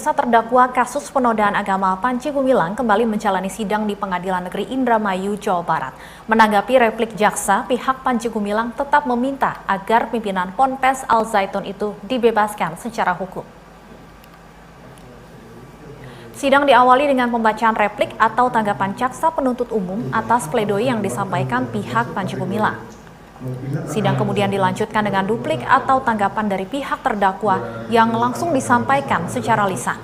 Terdakwa kasus penodaan agama Panji Gumilang kembali menjalani sidang di Pengadilan Negeri Indramayu, Jawa Barat. Menanggapi replik jaksa, pihak Panji Gumilang tetap meminta agar pimpinan Ponpes Al Zaitun itu dibebaskan secara hukum. Sidang diawali dengan pembacaan replik atau tanggapan jaksa penuntut umum atas pledoi yang disampaikan pihak Panji Gumilang. Sidang kemudian dilanjutkan dengan duplik atau tanggapan dari pihak terdakwa yang langsung disampaikan secara lisan.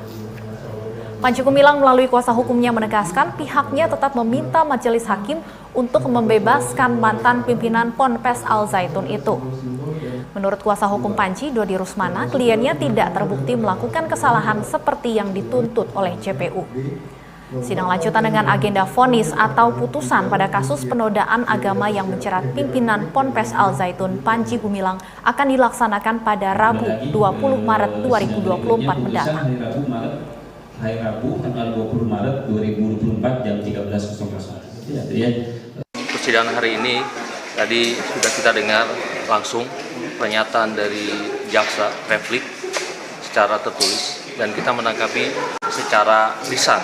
Panji Gumilang melalui kuasa hukumnya menegaskan pihaknya tetap meminta majelis hakim untuk membebaskan mantan pimpinan Ponpes Al Zaitun itu. Menurut kuasa hukum Panji, Dodi Rusmana, kliennya tidak terbukti melakukan kesalahan seperti yang dituntut oleh JPU. Sidang lanjutan dengan agenda vonis atau putusan pada kasus penodaan agama yang menjerat pimpinan Ponpes Al Zaitun Panji Gumilang akan dilaksanakan pada Rabu 20 Maret 2024 mendatang. Hari Rabu tanggal 20 Maret 2024 jam 13.00. Persidangan hari ini tadi sudah kita dengar langsung pernyataan dari jaksa replik secara tertulis dan kita menanggapi secara lisan.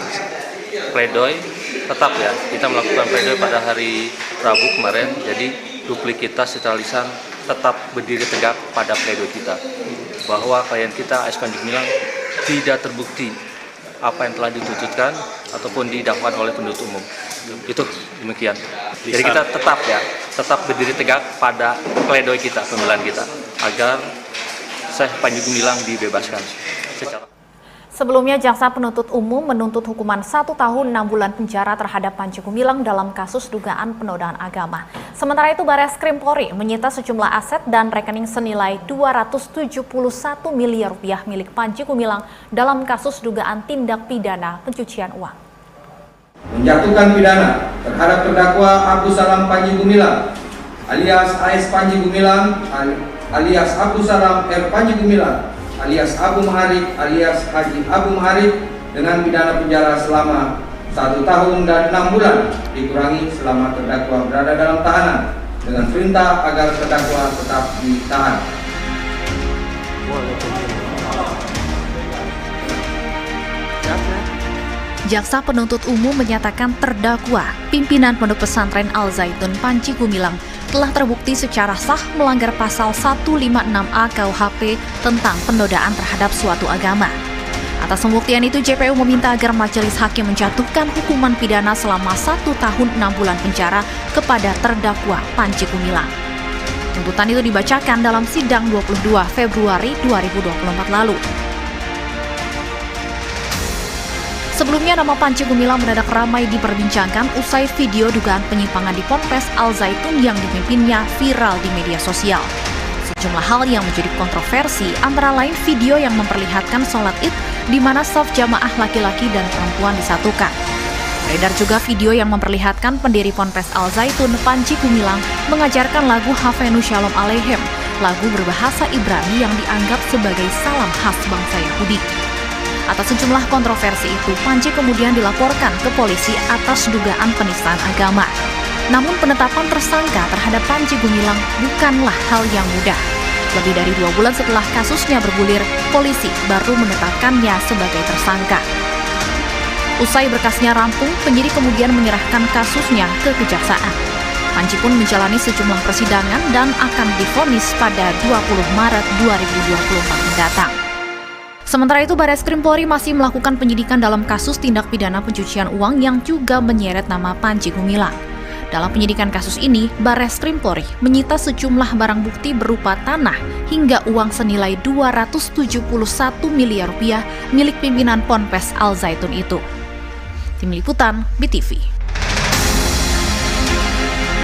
Pledoi tetap ya, kita melakukan pledoi pada hari Rabu kemarin, jadi duplik kita secara lisan tetap berdiri tegak pada pledoi kita bahwa klien kita AS Panji Gumilang tidak terbukti apa yang telah dituntutkan ataupun didakwakan oleh penuntut umum. Itu demikian. Jadi kita tetap berdiri tegak pada pledoi kita, pembelaan kita agar Syekh Panji Gumilang dibebaskan secara. Sebelumnya, jaksa penuntut umum menuntut hukuman 1 tahun 6 bulan penjara terhadap Panji Gumilang dalam kasus dugaan penodaan agama. Sementara itu, Bareskrim Polri menyita sejumlah aset dan rekening senilai 271 miliar rupiah milik Panji Gumilang dalam kasus dugaan tindak pidana pencucian uang. Menjatuhkan pidana terhadap terdakwa Abu Salam Panji Gumilang alias AS Panji Gumilang alias Abu Salam R Panji Gumilang alias Abu Maharib alias Haji Abu Maharib dengan pidana penjara selama 1 tahun dan 6 bulan dikurangi selama terdakwa berada dalam tahanan dengan perintah agar terdakwa tetap ditahan. Jaksa penuntut umum menyatakan terdakwa pimpinan Pondok Pesantren Al Zaitun Panji Gumilang telah terbukti secara sah melanggar pasal 156A KUHP tentang penodaan terhadap suatu agama. Atas pembuktian itu, JPU meminta agar majelis hakim menjatuhkan hukuman pidana selama 1 tahun 6 bulan penjara kepada terdakwa Panji Gumilang. Tuntutan itu dibacakan dalam sidang 22 Februari 2024 lalu. Sebelumnya, nama Panji Gumilang mendadak ramai diperbincangkan usai video dugaan penyimpangan di Ponpes Al Zaitun yang dipimpinnya viral di media sosial. Sejumlah hal yang menjadi kontroversi antara lain video yang memperlihatkan sholat Id di mana saf jamaah laki-laki dan perempuan disatukan. Beredar juga video yang memperlihatkan pendiri Ponpes Al Zaitun Panji Gumilang mengajarkan lagu Hafenu Shalom Aleichem, lagu berbahasa Ibrani yang dianggap sebagai salam khas bangsa Yahudi. Atas sejumlah kontroversi itu, Panji kemudian dilaporkan ke polisi atas dugaan penistaan agama. Namun penetapan tersangka terhadap Panji Gumilang bukanlah hal yang mudah. Lebih dari 2 bulan setelah kasusnya bergulir, polisi baru menetapkannya sebagai tersangka. Usai berkasnya rampung, penyidik kemudian menyerahkan kasusnya ke kejaksaan. Panji pun menjalani sejumlah persidangan dan akan divonis pada 20 Maret 2024 mendatang. Sementara itu, Bareskrim Polri masih melakukan penyidikan dalam kasus tindak pidana pencucian uang yang juga menyeret nama Panji Gumilang. Dalam penyidikan kasus ini, Bareskrim Polri menyita sejumlah barang bukti berupa tanah hingga uang senilai 271 miliar rupiah milik pimpinan Ponpes Al Zaitun itu. Tim Liputan, BTV.